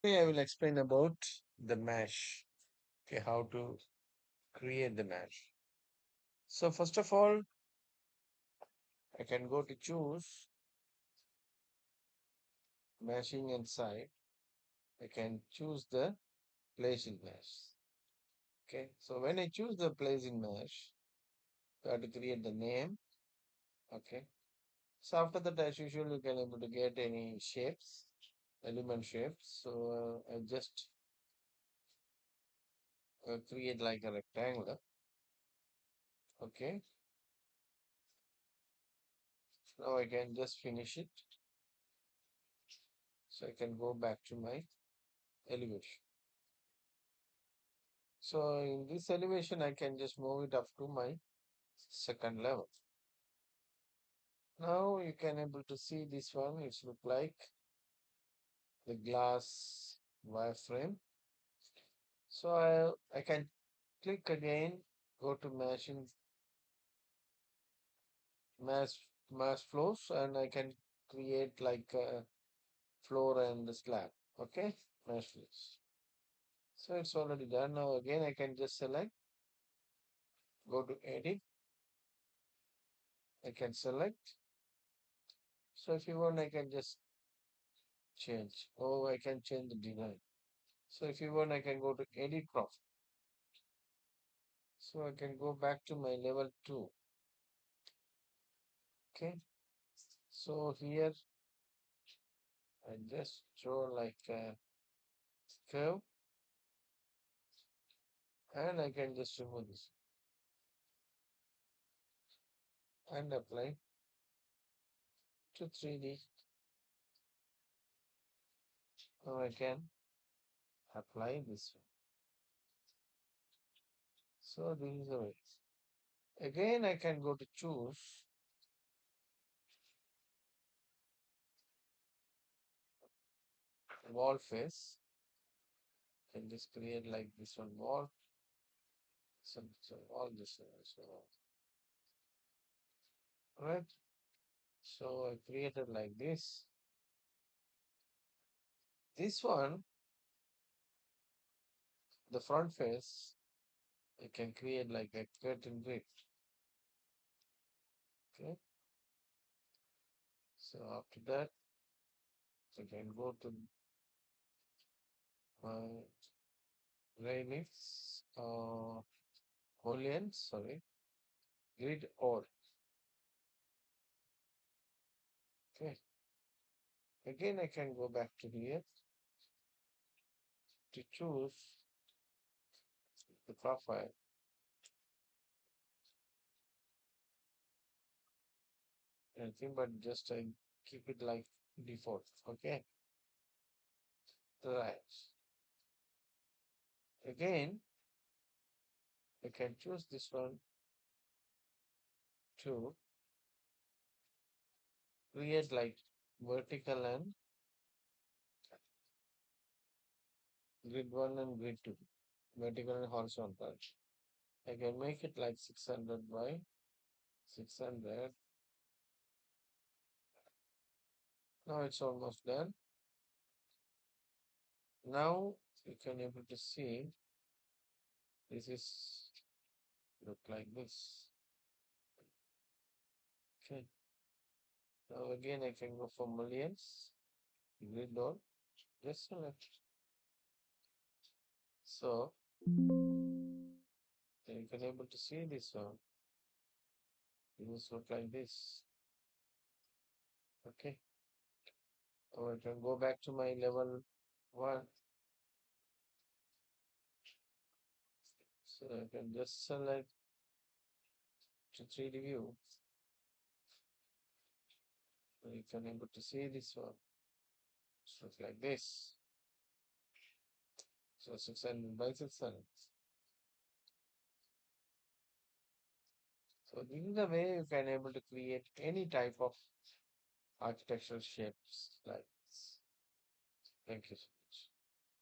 Today I will explain about the mesh. Okay, how to create the mesh. So first of all, I can go to choose meshing inside. I can choose the place in mesh. Okay, so when I choose the place in mesh, you have to create the name. Okay, so after that, as usual, you can able to get any shapes, element shapes. So I just create like a rectangle. Okay, now I can just finish it. So I can go back to my elevation. So in this elevation, I can just move it up to my second level. Now you can able to see this one. It's look like the glass wireframe. So I can click again, go to mass mass flows, and I can create like a floor and the slab. Okay, mass flows. So it's already done. Now again, I can just select, go to edit. I can select. So if you want, I can just change. Oh, I can change the design. So if you want, I can go to edit profile. So I can go back to my level 2. Okay. So here I just draw like a curve and I can just remove this and apply to 3D. Now I can apply this one. So this is the way. Again, I can go to choose wall face and just create like this one wall. So all this one. So, right. So I created like this. This one, the front face, I can create like a curtain grid. Okay. So after that, I can go to my Remix Boolean, sorry, grid or. Okay. Again, I can go back to here to choose the profile. Anything but just I keep it like default. Okay. Right. Again, I can choose this one to create like vertical and grid 1 and grid 2. Vertical and horizontal. I can make it like 600 by 600. Now it's almost done. Now you can able to see this is look like this. Okay. Now again I can go for millions, grid all, just select. So you can able to see this one. It will look like this. Okay. Or I can go back to my level 1. So I can just select to 3D view. So you can able to see this one. It's look like this. So 600 by 600. So this is the way you can able to create any type of architectural shapes like this. Thank you.